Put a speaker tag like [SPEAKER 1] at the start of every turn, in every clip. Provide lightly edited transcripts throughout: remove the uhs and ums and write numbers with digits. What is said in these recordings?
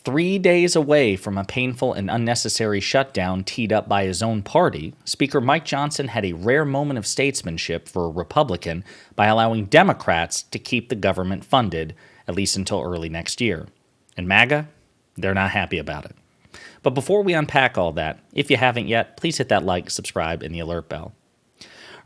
[SPEAKER 1] 3 days away from a painful and unnecessary shutdown teed up by his own party, Speaker Mike Johnson had a rare moment of statesmanship for a Republican by allowing Democrats to keep the government funded, at least until early next year. And MAGA, they're not happy about it. But before we unpack all that, if you haven't yet, please hit that like, subscribe, and the alert bell.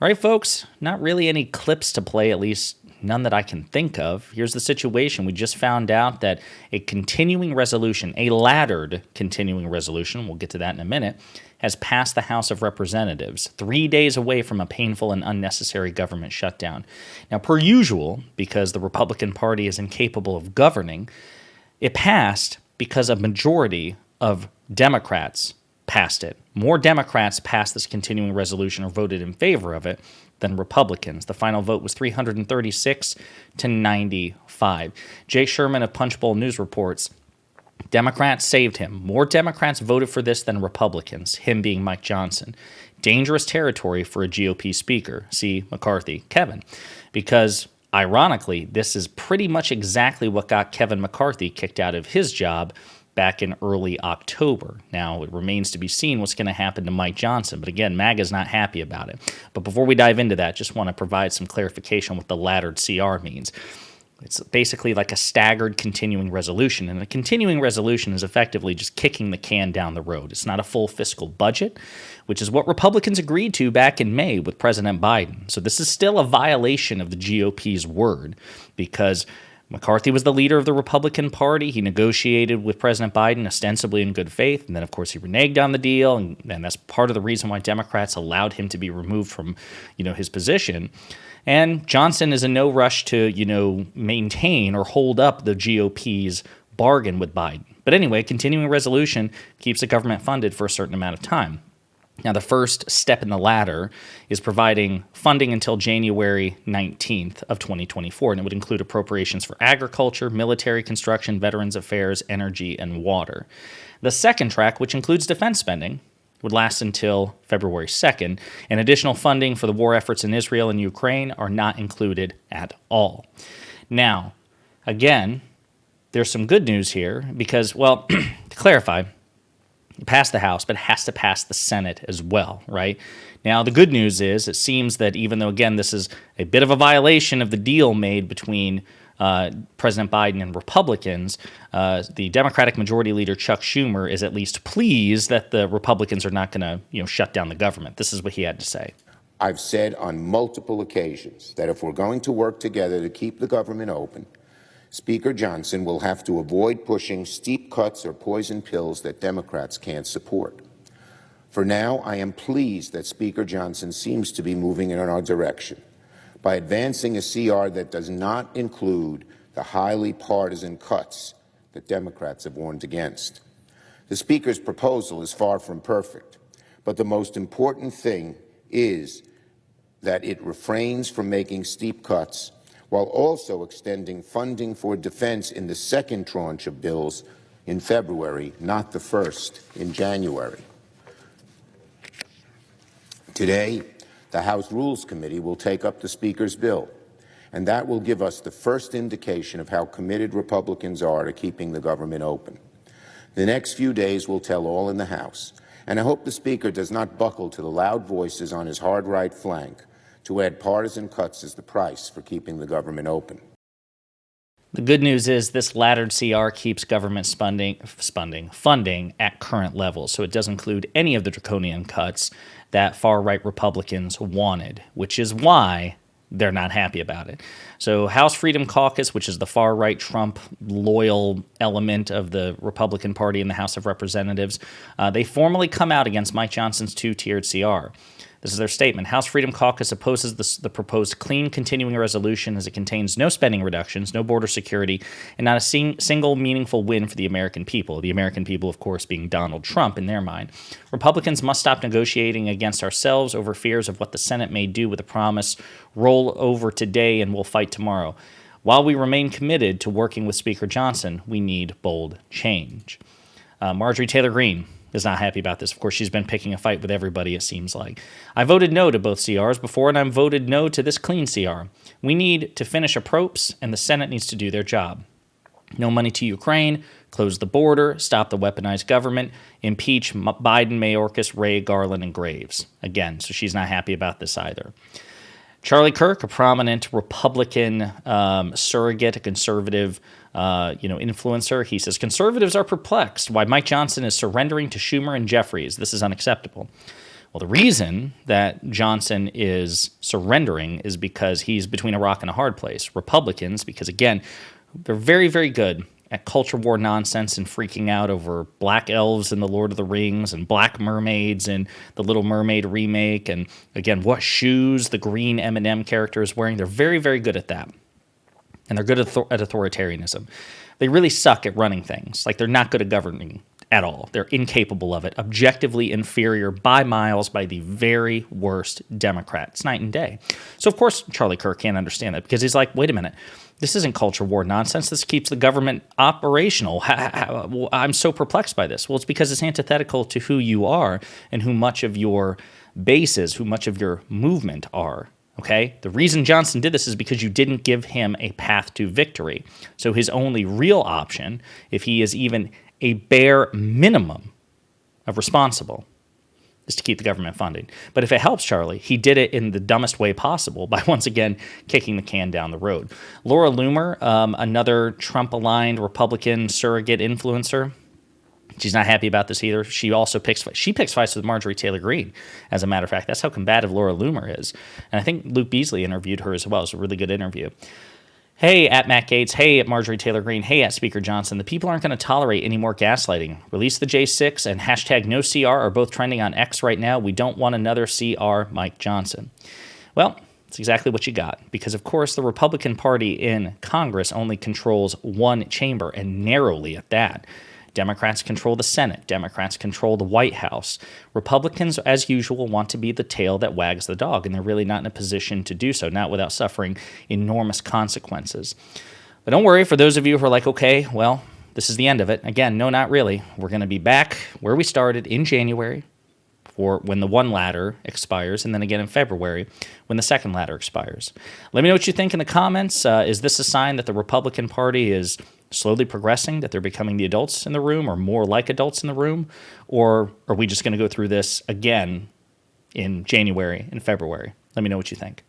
[SPEAKER 1] All right, folks, not really any clips to play, at least none that I can think of. Here's the situation. We just found out that a continuing resolution, a laddered continuing resolution, we'll get to that in a minute, has passed the House of Representatives 3 days away from a painful and unnecessary government shutdown. Now, per usual, because the Republican Party is incapable of governing, it passed because a majority of Democrats passed it. More Democrats passed this continuing resolution or voted in favor of it than Republicans. The final vote was 336 to 95. Jay Sherman of Punchbowl News reports, Democrats saved him. More Democrats voted for this than Republicans, him being Mike Johnson. Dangerous territory for a GOP speaker. See McCarthy, Kevin. Because, ironically, this is pretty much exactly what got Kevin McCarthy kicked out of his job back in early October. Now, it remains to be seen what's going to happen to Mike Johnson. But again, MAGA's not happy about it. But before we dive into that, just want to provide some clarification what the laddered CR means. It's basically like a staggered continuing resolution. And a continuing resolution is effectively just kicking the can down the road. It's not a full fiscal budget, which is what Republicans agreed to back in May with President Biden. So this is still a violation of the GOP's word because McCarthy was the leader of the Republican Party. He negotiated with President Biden ostensibly in good faith, and then, of course, he reneged on the deal, and that's part of the reason why Democrats allowed him to be removed from, his position. And Johnson is in no rush to, maintain or hold up the GOP's bargain with Biden. But anyway, continuing resolution keeps the government funded for a certain amount of time. Now, the first step in the ladder is providing funding until January 19th of 2024, and it would include appropriations for agriculture, military construction, veterans affairs, energy, and water. The second track, which includes defense spending, would last until February 2nd, and additional funding for the war efforts in Israel and Ukraine are not included at all. Now, again, there's some good news here because, well, to clarify, it passed the House, but it has to pass the Senate as well, right? Now, the good news is it seems that even though, again, this is a bit of a violation of the deal made between President Biden and Republicans, the Democratic Majority Leader Chuck Schumer is at least pleased that the Republicans are not going to, shut down the government. This is what he had to say.
[SPEAKER 2] I've said on multiple occasions that if we're going to work together to keep the government open, Speaker Johnson will have to avoid pushing steep cuts or poison pills that Democrats can't support. For now, I am pleased that Speaker Johnson seems to be moving in our direction by advancing a CR that does not include the highly partisan cuts that Democrats have warned against. The Speaker's proposal is far from perfect, but the most important thing is that it refrains from making steep cuts while also extending funding for defense in the second tranche of bills in February, not the first in January. Today, the House Rules Committee will take up the Speaker's bill, and that will give us the first indication of how committed Republicans are to keeping the government open. The next few days will tell all in the House, and I hope the Speaker does not buckle to the loud voices on his hard right flank to add partisan cuts as the price for keeping the government open.
[SPEAKER 1] The good news is this laddered CR keeps government funding at current levels, so it does include any of the draconian cuts that far-right Republicans wanted, which is why they're not happy about it. So House Freedom Caucus, which is the far-right Trump-loyal element of the Republican Party in the House of Representatives, they formally come out against Mike Johnson's two-tiered CR. This is their statement. House Freedom Caucus opposes the proposed clean continuing resolution as it contains no spending reductions, no border security, and not a single meaningful win for the American people. The American people, of course, being Donald Trump in their mind. Republicans must stop negotiating against ourselves over fears of what the Senate may do with the promise, roll over today and we'll fight tomorrow. While we remain committed to working with Speaker Johnson, we need bold change. Marjorie Taylor Greene is not happy about this. Of course, she's been picking a fight with everybody, it seems like. I voted no to both CRs before, and I voted no to this clean CR. We need to finish a PROPS, and the Senate needs to do their job. No money to Ukraine, close the border, stop the weaponized government, impeach Biden, Mayorkas, Wray, Garland, and Graves. Again, so she's not happy about this either. Charlie Kirk, a prominent Republican surrogate, a conservative influencer, he says, conservatives are perplexed why Mike Johnson is surrendering to Schumer and Jeffries. This is unacceptable. Well, the reason that Johnson is surrendering is because he's between a rock and a hard place. Republicans, because again, they're very, very good at culture war nonsense and freaking out over black elves in The Lord of the Rings and black mermaids in the Little Mermaid remake. And again, what shoes the green M&M character is wearing. They're very, very good at that. And they're good at authoritarianism. They really suck at running things. Like, they're not good at governing at all. They're incapable of it. Objectively inferior by miles by the very worst Democrat. It's night and day. So, of course, Charlie Kirk can't understand that because he's like, wait a minute. This isn't culture war nonsense. This keeps the government operational. I'm so perplexed by this. Well, it's because it's antithetical to who you are and who much of your base is, who much of your movement are. Okay? The reason Johnson did this is because you didn't give him a path to victory. So his only real option, if he is even a bare minimum of responsible, is to keep the government funding. But if it helps Charlie, he did it in the dumbest way possible by once again kicking the can down the road. Laura Loomer, another Trump-aligned Republican surrogate influencer, she's not happy about this either. She also picks fights with Marjorie Taylor Greene, as a matter of fact. That's how combative Laura Loomer is. And I think Luke Beasley interviewed her as well. It was a really good interview. Hey, at Matt Gaetz. Hey, at Marjorie Taylor Greene. Hey, at Speaker Johnson. The people aren't going to tolerate any more gaslighting. Release the J6 and hashtag no CR are both trending on X right now. We don't want another CR Mike Johnson. Well, it's exactly what you got. Because, of course, the Republican Party in Congress only controls one chamber, and narrowly at that. Democrats control the Senate. Democrats control the White House. Republicans, as usual, want to be the tail that wags the dog, and they're really not in a position to do so, not without suffering enormous consequences. But don't worry, for those of you who are like, okay, well, this is the end of it. Again, no, not really. We're going to be back where we started in January for when the one ladder expires, and then again in February when the second ladder expires. Let me know what you think in the comments. Is this a sign that the Republican Party is slowly progressing, that they're becoming the adults in the room or more like adults in the room? Or are we just going to go through this again in January and February? Let me know what you think.